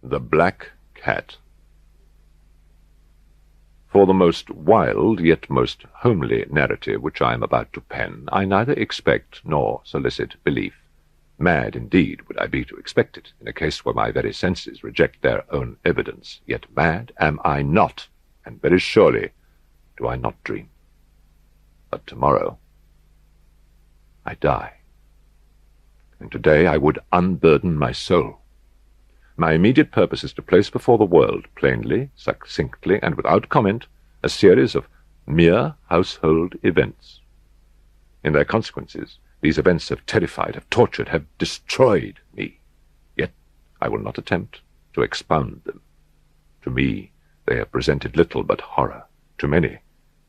The Black Cat. For the most wild yet most homely narrative which I am about to pen, I neither expect nor solicit belief. Mad indeed would I be to expect it, in a case where my very senses reject their own evidence. Yet mad am I not, and very surely do I not dream. But tomorrow I die, and today I would unburden my soul. My immediate purpose is to place before the world, plainly, succinctly, and without comment, a series of mere household events. In their consequences, these events have terrified, have tortured, have destroyed me. Yet I will not attempt to expound them. To me, they have presented little but horror. To many,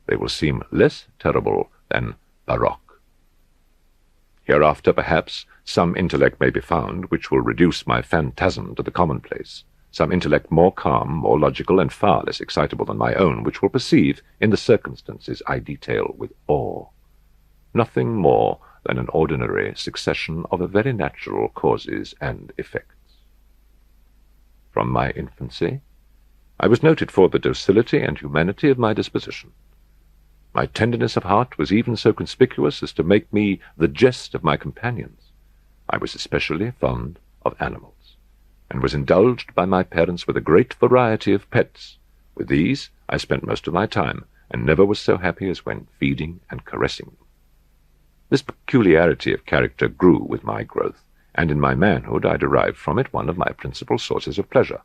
they will seem less terrible than baroque. Hereafter, perhaps, some intellect may be found which will reduce my phantasm to the commonplace, some intellect more calm, more logical, and far less excitable than my own, which will perceive, in the circumstances I detail with awe, nothing more than an ordinary succession of very natural causes and effects. From my infancy, I was noted for the docility and humanity of my disposition. My tenderness of heart was even so conspicuous as to make me the jest of my companions. I was especially fond of animals, and was indulged by my parents with a great variety of pets. With these I spent most of my time, and never was so happy as when feeding and caressing them. This peculiarity of character grew with my growth, and in my manhood I derived from it one of my principal sources of pleasure.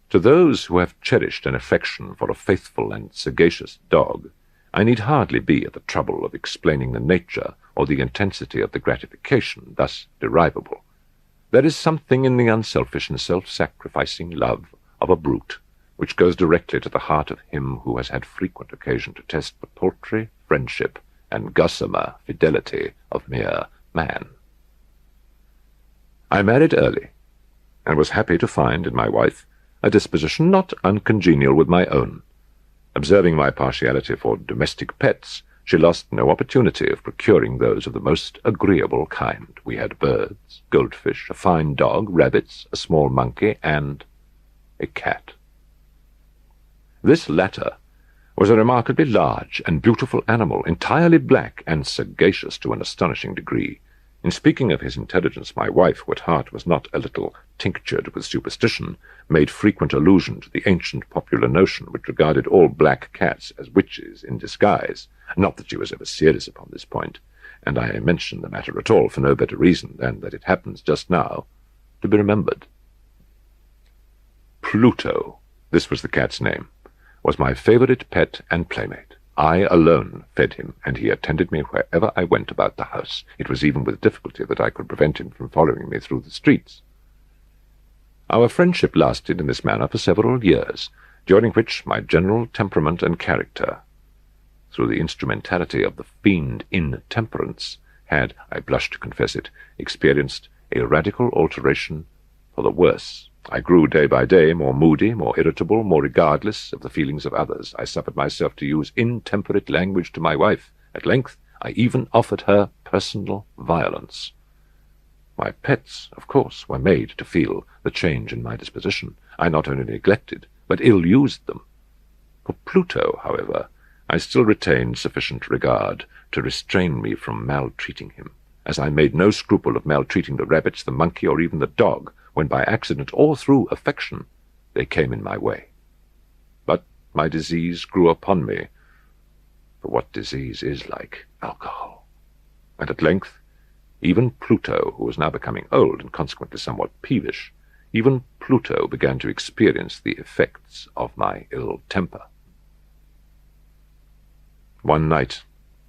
To those who have cherished an affection for a faithful and sagacious dog, I need hardly be at the trouble of explaining the nature or the intensity of the gratification thus derivable. There is something in the unselfish and self-sacrificing love of a brute which goes directly to the heart of him who has had frequent occasion to test the paltry friendship and gossamer fidelity of mere man. I married early, and was happy to find in my wife a disposition not uncongenial with my own. Observing my partiality for domestic pets, she lost no opportunity of procuring those of the most agreeable kind. We had birds, goldfish, a fine dog, rabbits, a small monkey, and a cat. This latter was a remarkably large and beautiful animal, entirely black and sagacious to an astonishing degree. In speaking of his intelligence, my wife, who at heart was not a little tinctured with superstition, made frequent allusion to the ancient popular notion which regarded all black cats as witches in disguise. Not that she was ever serious upon this point, and I mention the matter at all for no better reason than that it happens just now to be remembered. Pluto, this was the cat's name, was my favorite pet and playmate. I alone fed him, and he attended me wherever I went about the house. It was even with difficulty that I could prevent him from following me through the streets. Our friendship lasted in this manner for several years, during which my general temperament and character, through the instrumentality of the fiend intemperance, had, I blush to confess it, experienced a radical alteration for the worse. I grew day by day more moody, more irritable, more regardless of the feelings of others. I suffered myself to use intemperate language to my wife. At length, I even offered her personal violence. My pets, of course, were made to feel the change in my disposition. I not only neglected, but ill-used them. For Pluto, however, I still retained sufficient regard to restrain me from maltreating him, as I made no scruple of maltreating the rabbits, the monkey, or even the dog, when by accident or through affection they came in my way. But my disease grew upon me, for what disease is like alcohol? And at length, even Pluto, who was now becoming old and consequently somewhat peevish, even Pluto began to experience the effects of my ill temper. One night,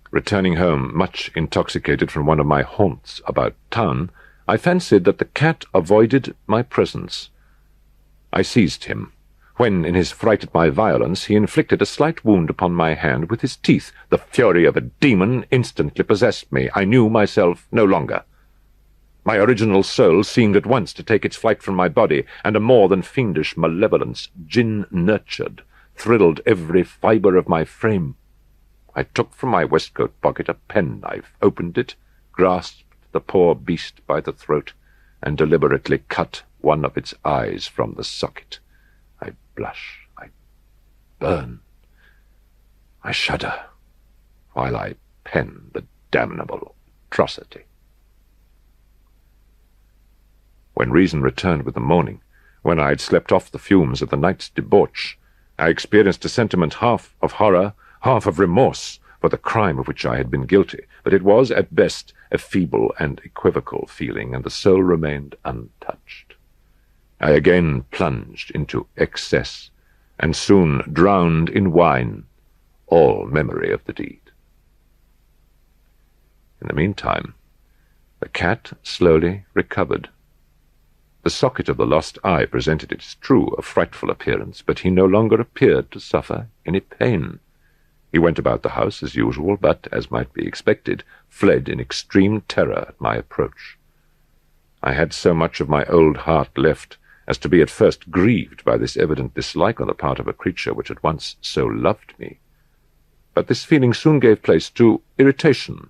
returning home much intoxicated from one of my haunts about town, I fancied that the cat avoided my presence. I seized him, when, in his fright at my violence, he inflicted a slight wound upon my hand with his teeth. The fury of a demon instantly possessed me. I knew myself no longer. My original soul seemed at once to take its flight from my body, and a more than fiendish malevolence, gin-nurtured, thrilled every fibre of my frame. I took from my waistcoat pocket a penknife, opened it, grasped the poor beast by the throat, and deliberately cut one of its eyes from the socket. I blush, I burn, I shudder, while I pen the damnable atrocity. When reason returned with the morning, when I had slept off the fumes of the night's debauch, I experienced a sentiment half of horror, half of remorse for the crime of which I had been guilty, but it was, at best, a feeble and equivocal feeling, and the soul remained untouched. I again plunged into excess, and soon drowned in wine all memory of the deed. In the meantime, the cat slowly recovered. The socket of the lost eye presented, it is true, a frightful appearance, but he no longer appeared to suffer any pain. He went about the house as usual, but, as might be expected, fled in extreme terror at my approach. I had so much of my old heart left as to be at first grieved by this evident dislike on the part of a creature which had once so loved me. But this feeling soon gave place to irritation,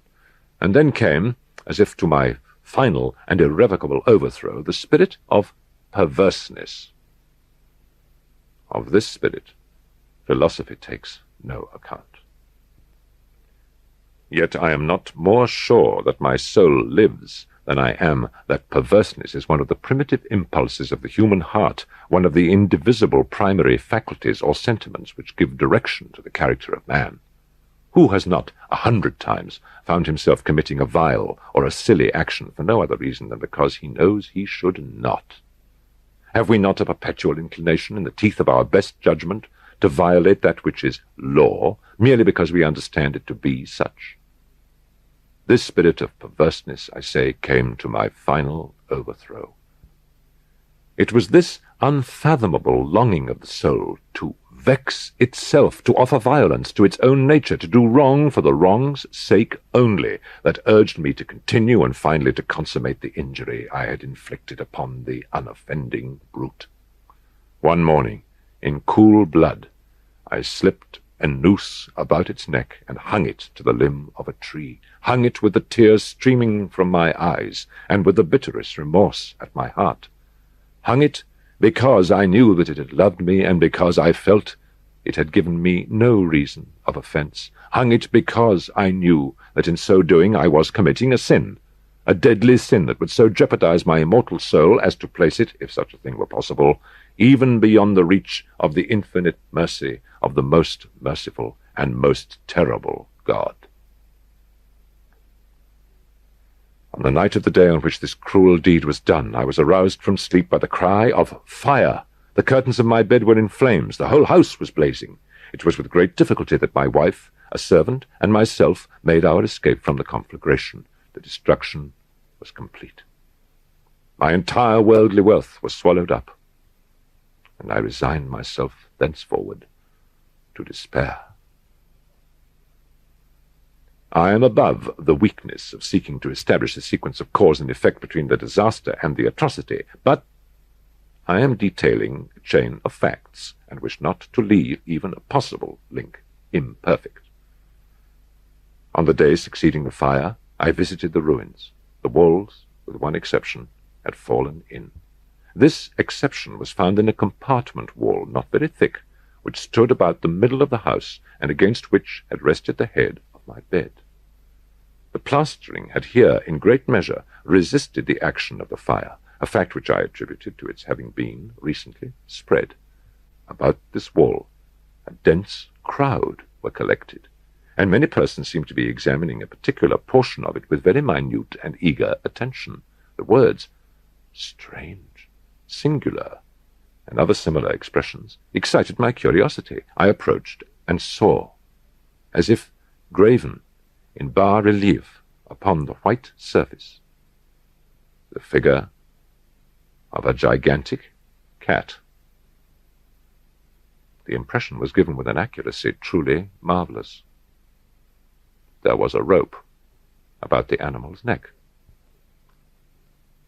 and then came, as if to my final and irrevocable overthrow, the spirit of perverseness. Of this spirit, philosophy takes no account. Yet I am not more sure that my soul lives than I am that perverseness is one of the primitive impulses of the human heart, one of the indivisible primary faculties or sentiments which give direction to the character of man. Who has not 100 times found himself committing a vile or a silly action for no other reason than because he knows he should not? Have we not a perpetual inclination, in the teeth of our best judgment, to violate that which is law, merely because we understand it to be such? This spirit of perverseness, I say, came to my final overthrow. It was this unfathomable longing of the soul to vex itself, to offer violence to its own nature, to do wrong for the wrong's sake only, that urged me to continue and finally to consummate the injury I had inflicted upon the unoffending brute. One morning, in cool blood, I slipped a noose about its neck and hung it to the limb of a tree, hung it with the tears streaming from my eyes and with the bitterest remorse at my heart, hung it because I knew that it had loved me and because I felt it had given me no reason of offense, hung it because I knew that in so doing I was committing a sin, a deadly sin that would so jeopardize my immortal soul as to place it, if such a thing were possible, even beyond the reach of the infinite mercy of the most merciful and most terrible God. On the night of the day on which this cruel deed was done, I was aroused from sleep by the cry of fire. The curtains of my bed were in flames. The whole house was blazing. It was with great difficulty that my wife, a servant, and myself made our escape from the conflagration. The destruction was complete. My entire worldly wealth was swallowed up, and I resigned myself thenceforward to despair. I am above the weakness of seeking to establish a sequence of cause and effect between the disaster and the atrocity, but I am detailing a chain of facts, and wish not to leave even a possible link imperfect. On the day succeeding the fire, I visited the ruins. The walls, with one exception, had fallen in. This exception was found in a compartment wall, not very thick, which stood about the middle of the house, and against which had rested the head of my bed. The plastering had here, in great measure, resisted the action of the fire, a fact which I attributed to its having been, recently, spread. About this wall, a dense crowd were collected, and many persons seemed to be examining a particular portion of it with very minute and eager attention. The words, strange, singular, and other similar expressions excited my curiosity. I approached and saw, as if graven in bas-relief upon the white surface, the figure of a gigantic cat. The impression was given with an accuracy truly marvelous. There was a rope about the animal's neck.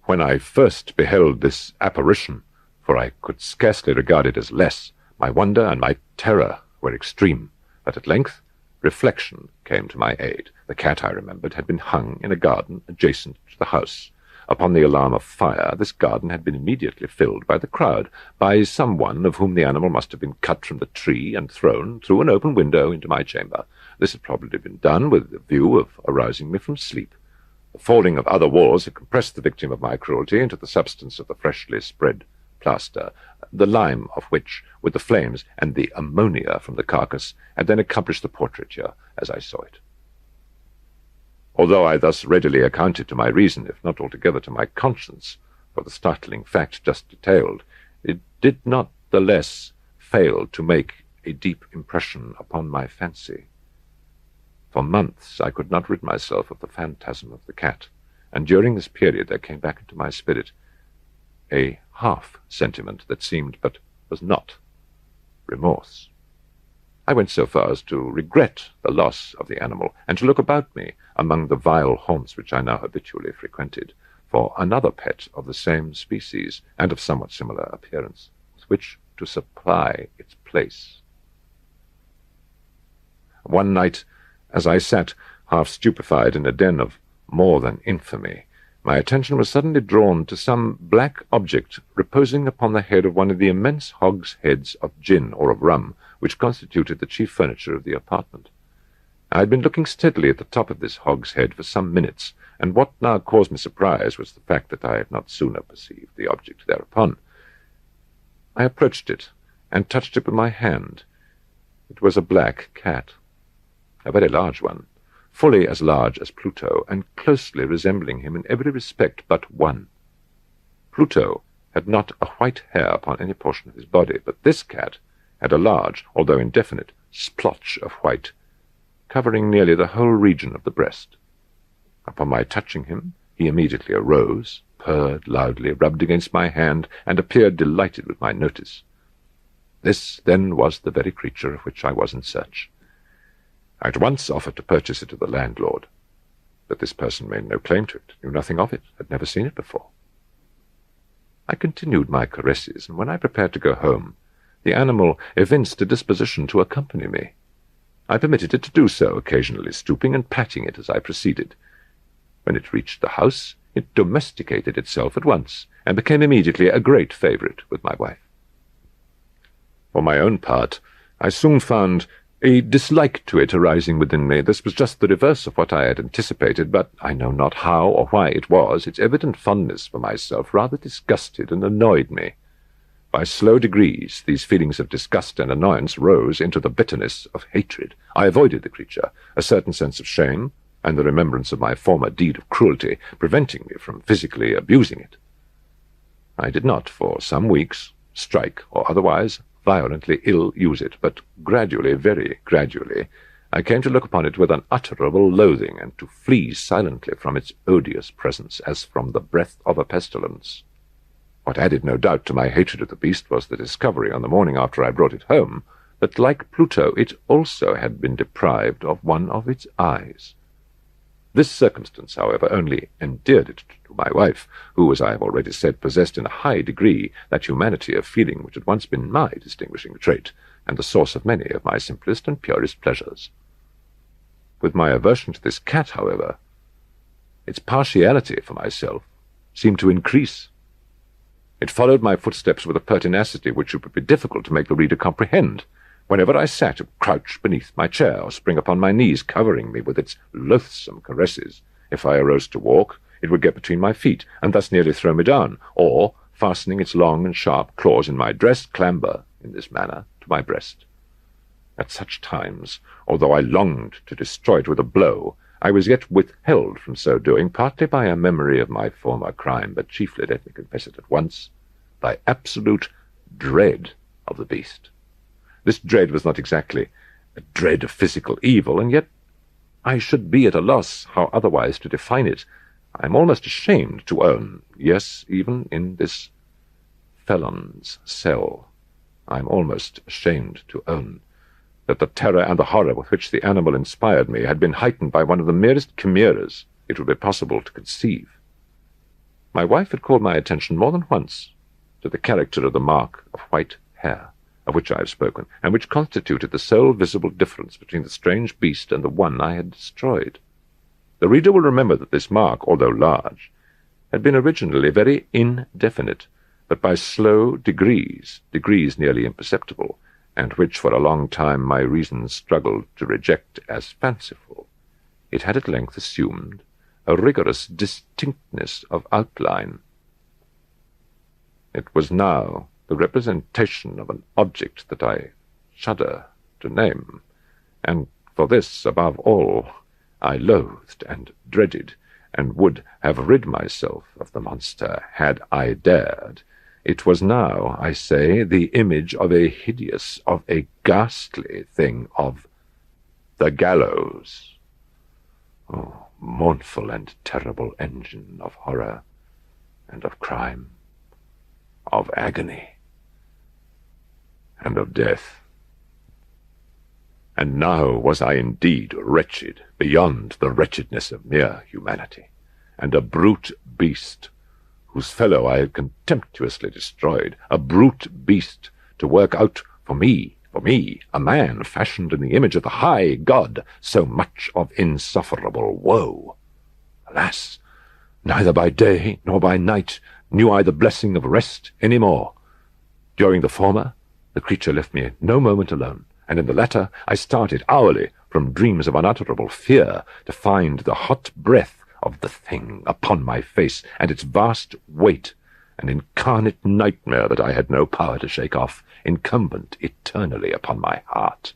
When I first beheld this apparition, for I could scarcely regard it as less, my wonder and my terror were extreme, but at length reflection came to my aid. The cat, I remembered, had been hung in a garden adjacent to the house. upon the alarm of fire, this garden had been immediately filled by the crowd, by someone of whom the animal must have been cut from the tree and thrown through an open window into my chamber. This had probably been done with the view of arousing me from sleep. The falling of other walls had compressed the victim of my cruelty into the substance of the freshly spread plaster, the lime of which, with the flames and the ammonia from the carcass, had then accomplished the portraiture as I saw it. Although I thus readily accounted to my reason, if not altogether to my conscience, for the startling fact just detailed, it did not the less fail to make a deep impression upon my fancy. For months I could not rid myself of the phantasm of the cat, and during this period there came back into my spirit a half-sentiment that seemed but was not remorse. I went so far as to regret the loss of the animal, and to look about me among the vile haunts which I now habitually frequented, for another pet of the same species, and of somewhat similar appearance, with which to supply its place. One night, as I sat half stupefied in a den of more than infamy, my attention was suddenly drawn to some black object reposing upon the head of one of the immense hogsheads of gin or of rum, which constituted the chief furniture of the apartment. I had been looking steadily at the top of this hogshead for some minutes, and what now caused me surprise was the fact that I had not sooner perceived the object thereupon. I approached it, and touched it with my hand. It was a black cat, a very large one, fully as large as Pluto, and closely resembling him in every respect but one. Pluto had not a white hair upon any portion of his body, but this cat had a large, although indefinite, splotch of white, covering nearly the whole region of the breast. Upon my touching him, he immediately arose, purred loudly, rubbed against my hand, and appeared delighted with my notice. This, then, was the very creature of which I was in search. I at once offered to purchase it of the landlord, but this person made no claim to it, knew nothing of it, had never seen it before. I continued my caresses, and when I prepared to go home, the animal evinced a disposition to accompany me. I permitted it to do so, occasionally stooping and patting it as I proceeded. When it reached the house, it domesticated itself at once, and became immediately a great favourite with my wife. For my own part, I soon found a dislike to it arising within me. This was just the reverse of what I had anticipated, but I know not how or why it was. Its evident fondness for myself rather disgusted and annoyed me. By slow degrees, these feelings of disgust and annoyance rose into the bitterness of hatred. I avoided the creature, a certain sense of shame, and the remembrance of my former deed of cruelty, preventing me from physically abusing it. I did not, for some weeks, strike or otherwise violently ill-use it, but gradually, very gradually, I came to look upon it with unutterable loathing, and to flee silently from its odious presence, as from the breath of a pestilence. What added no doubt to my hatred of the beast was the discovery, on the morning after I brought it home, that, like Pluto, it also had been deprived of one of its eyes. This circumstance, however, only endeared it to my wife, who, as I have already said, possessed in a high degree that humanity of feeling which had once been my distinguishing trait, and the source of many of my simplest and purest pleasures. With my aversion to this cat, however, its partiality for myself seemed to increase. It followed my footsteps with a pertinacity which it would be difficult to make the reader comprehend. Whenever I sat, it would crouch beneath my chair, or spring upon my knees, covering me with its loathsome caresses. If I arose to walk, it would get between my feet, and thus nearly throw me down, or, fastening its long and sharp claws in my dress, clamber, in this manner, to my breast. At such times, although I longed to destroy it with a blow, I was yet withheld from so doing, partly by a memory of my former crime, but chiefly, let me confess it at once, by absolute dread of the beast. This dread was not exactly a dread of physical evil, and yet I should be at a loss how otherwise to define it. I am almost ashamed to own, yes, even in this felon's cell, I am almost ashamed to own, that the terror and the horror with which the animal inspired me had been heightened by one of the merest chimeras it would be possible to conceive. My wife had called my attention more than once to the character of the mark of white hair, of which I have spoken, and which constituted the sole visible difference between the strange beast and the one I had destroyed. The reader will remember that this mark, although large, had been originally very indefinite, but by slow degrees nearly imperceptible, and which for a long time my reason struggled to reject as fanciful, it had at length assumed a rigorous distinctness of outline. It was now the representation of an object that I shudder to name, and for this, above all, I loathed and dreaded, and would have rid myself of the monster had I dared. It was now, I say, the image of a hideous, of a ghastly thing, of the gallows. Oh, mournful and terrible engine of horror and of crime, of agony and of death. And now was I indeed wretched beyond the wretchedness of mere humanity, and a brute beast, whose fellow I had contemptuously destroyed, a brute beast to work out for me, a man fashioned in the image of the high God, so much of insufferable woe. Alas, neither by day nor by night knew I the blessing of rest any more. During the former, the creature left me no moment alone, and in the latter I started hourly from dreams of unutterable fear to find the hot breath of the thing upon my face, and its vast weight, an incarnate nightmare that I had no power to shake off, incumbent eternally upon my heart.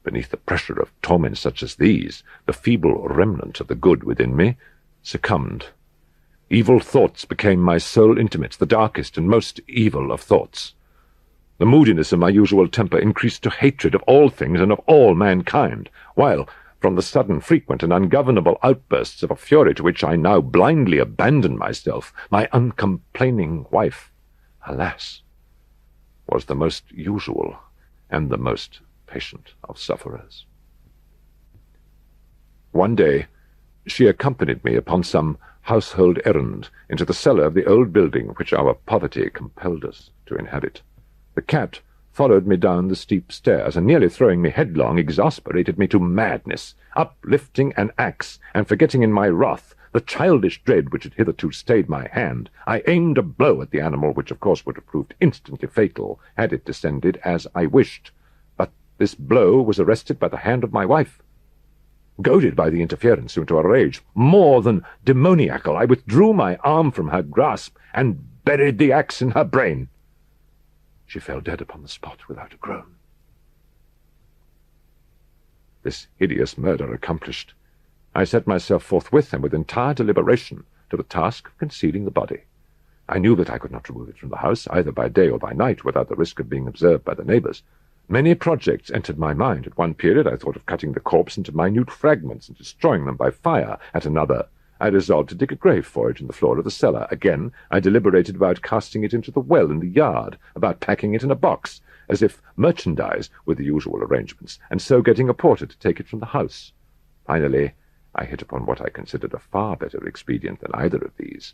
Beneath the pressure of torments such as these, the feeble remnant of the good within me succumbed. Evil thoughts became my sole intimates, the darkest and most evil of thoughts. The moodiness of my usual temper increased to hatred of all things and of all mankind, while, from the sudden, frequent, and ungovernable outbursts of a fury to which I now blindly abandoned myself, my uncomplaining wife, alas, was the most usual and the most patient of sufferers. One day she accompanied me upon some household errand into the cellar of the old building which our poverty compelled us to inhabit. The cat followed me down the steep stairs, and nearly throwing me headlong, exasperated me to madness, uplifting an axe, and forgetting in my wrath the childish dread which had hitherto stayed my hand, I aimed a blow at the animal, which of course would have proved instantly fatal had it descended as I wished. But this blow was arrested by the hand of my wife. Goaded by the interference into a rage more than demoniacal, I withdrew my arm from her grasp and buried the axe in her brain. She fell dead upon the spot without a groan. This hideous murder accomplished, I set myself forthwith and with entire deliberation to the task of concealing the body. I knew that I could not remove it from the house, either by day or by night, without the risk of being observed by the neighbours. Many projects entered my mind. At one period I thought of cutting the corpse into minute fragments and destroying them by fire. At another, I resolved to dig a grave for it in the floor of the cellar. Again, I deliberated about casting it into the well in the yard, about packing it in a box, as if merchandise, with the usual arrangements, and so getting a porter to take it from the house. Finally, I hit upon what I considered a far better expedient than either of these,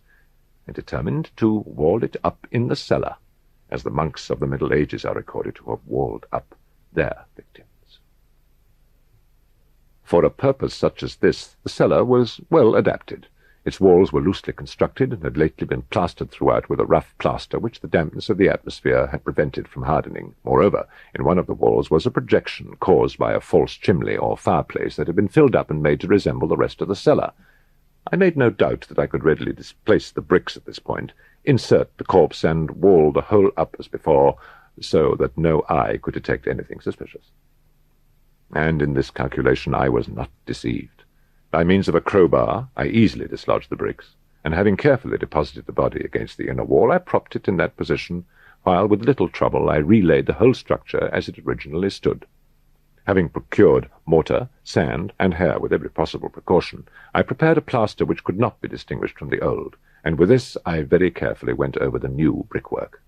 and determined to wall it up in the cellar, as the monks of the Middle Ages are recorded to have walled up their victims. For a purpose such as this, the cellar was well adapted. Its walls were loosely constructed, and had lately been plastered throughout with a rough plaster which the dampness of the atmosphere had prevented from hardening. Moreover, in one of the walls was a projection caused by a false chimney or fireplace that had been filled up and made to resemble the rest of the cellar. I made no doubt that I could readily displace the bricks at this point, insert the corpse, and wall the whole up as before, so that no eye could detect anything suspicious. And in this calculation I was not deceived. By means of a crowbar I easily dislodged the bricks, and having carefully deposited the body against the inner wall, I propped it in that position, while with little trouble I relaid the whole structure as it originally stood. Having procured mortar, sand, and hair with every possible precaution, I prepared a plaster which could not be distinguished from the old, and with this I very carefully went over the new brickwork.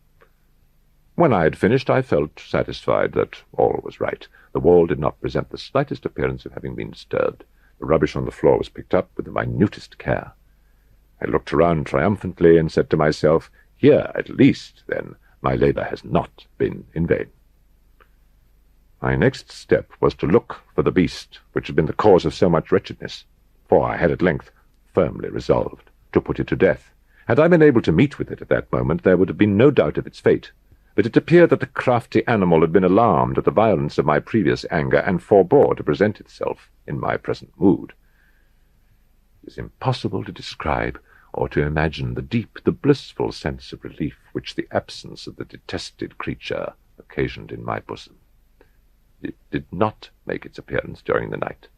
When I had finished, I felt satisfied that all was right. The wall did not present the slightest appearance of having been disturbed. The rubbish on the floor was picked up with the minutest care. I looked around triumphantly and said to myself, "Here, at least, then, my labour has not been in vain." My next step was to look for the beast which had been the cause of so much wretchedness, for I had at length firmly resolved to put it to death. Had I been able to meet with it at that moment, there would have been no doubt of its fate. But it appeared that the crafty animal had been alarmed at the violence of my previous anger, and forbore to present itself in my present mood. It is impossible to describe or to imagine the deep, the blissful sense of relief which the absence of the detested creature occasioned in my bosom. It did not make its appearance during the night,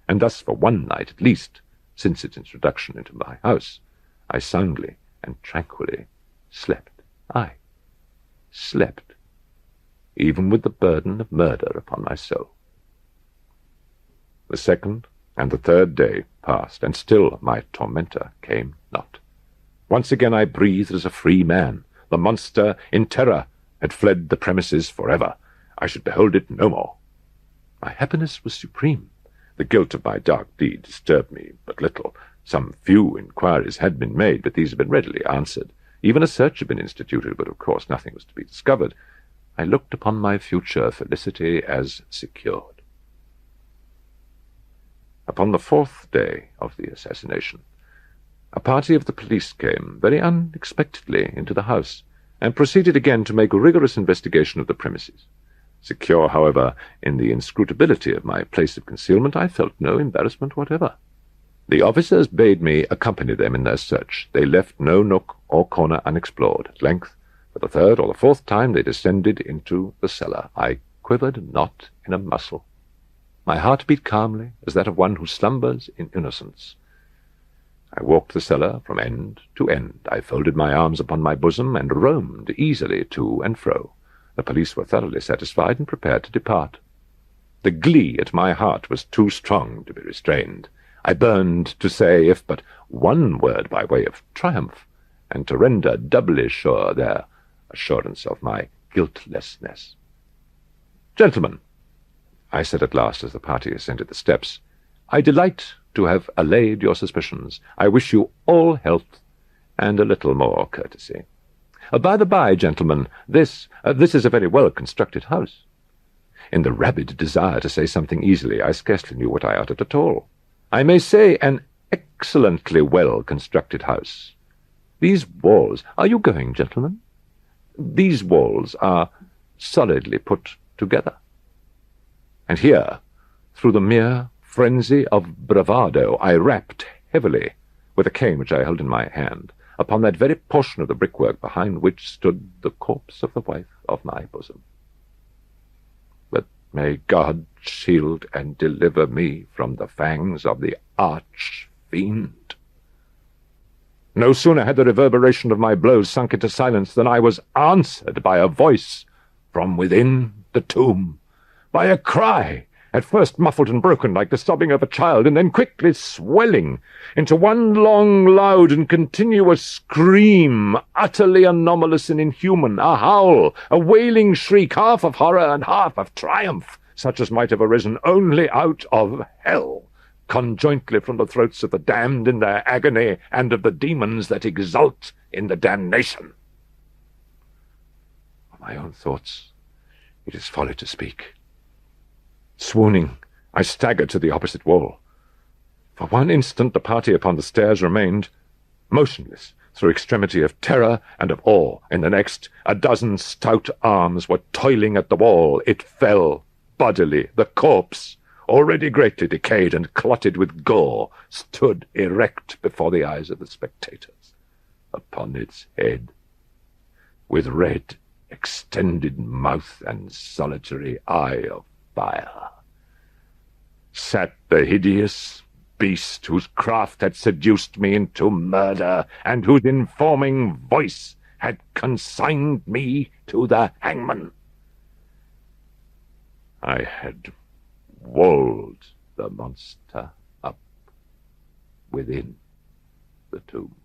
and thus for one night at least, since its introduction into my house, I soundly and tranquilly slept. I slept, even with the burden of murder upon my soul. The second and the third day passed, and still my tormentor came not. Once again I breathed as a free man. The monster, in terror, had fled the premises forever. I should behold it no more. My happiness was supreme. The guilt of my dark deed disturbed me but little. Some few inquiries had been made, but these had been readily answered. Even a search had been instituted, but of course nothing was to be discovered. I looked upon my future felicity as secured. Upon the fourth day of the assassination, a party of the police came very unexpectedly into the house, and proceeded again to make a rigorous investigation of the premises. Secure, however, in the inscrutability of my place of concealment, I felt no embarrassment whatever. The officers bade me accompany them in their search. They left no nook or corner unexplored. At length, for the third or the fourth time, they descended into the cellar. I quivered not in a muscle. My heart beat calmly, as that of one who slumbers in innocence. I walked the cellar from end to end. I folded my arms upon my bosom, and roamed easily to and fro. The police were thoroughly satisfied, and prepared to depart. The glee at my heart was too strong to be restrained. I burned to say, if but one word by way of triumph, and to render doubly sure their assurance of my guiltlessness. "Gentlemen," I said at last as the party ascended the steps, "I delight to have allayed your suspicions. I wish you all health and a little more courtesy. By the by, gentlemen, this is a very well-constructed house." In the rabid desire to say something easily, I scarcely knew what I uttered at all. "I may say an excellently well-constructed house. These walls— Are you going, gentlemen? These walls are solidly put together. And here, through the mere frenzy of bravado, I rapped heavily, with a cane which I held in my hand, upon that very portion of the brickwork behind which stood the corpse of the wife of my bosom. But may God shield and deliver me from the fangs of the arch-fiend. No sooner had the reverberation of my blows sunk into silence than I was answered by a voice from within the tomb, by a cry, at first muffled and broken like the sobbing of a child, and then quickly swelling into one long, loud, and continuous scream, utterly anomalous and inhuman, a howl, a wailing shriek, half of horror and half of triumph, such as might have arisen only out of hell, conjointly from the throats of the damned in their agony, and of the demons that exult in the damnation. Of my own thoughts it is folly to speak. Swooning, I staggered to the opposite wall. For one instant the party upon the stairs remained motionless through extremity of terror and of awe. In the next, a dozen stout arms were toiling at the wall. It fell bodily. The corpse, already greatly decayed and clotted with gore, stood erect before the eyes of the spectators. Upon its head, with red, extended mouth and solitary eye of fire, sat the hideous beast whose craft had seduced me into murder, and whose informing voice had consigned me to the hangman. I had walled the monster up within the tomb.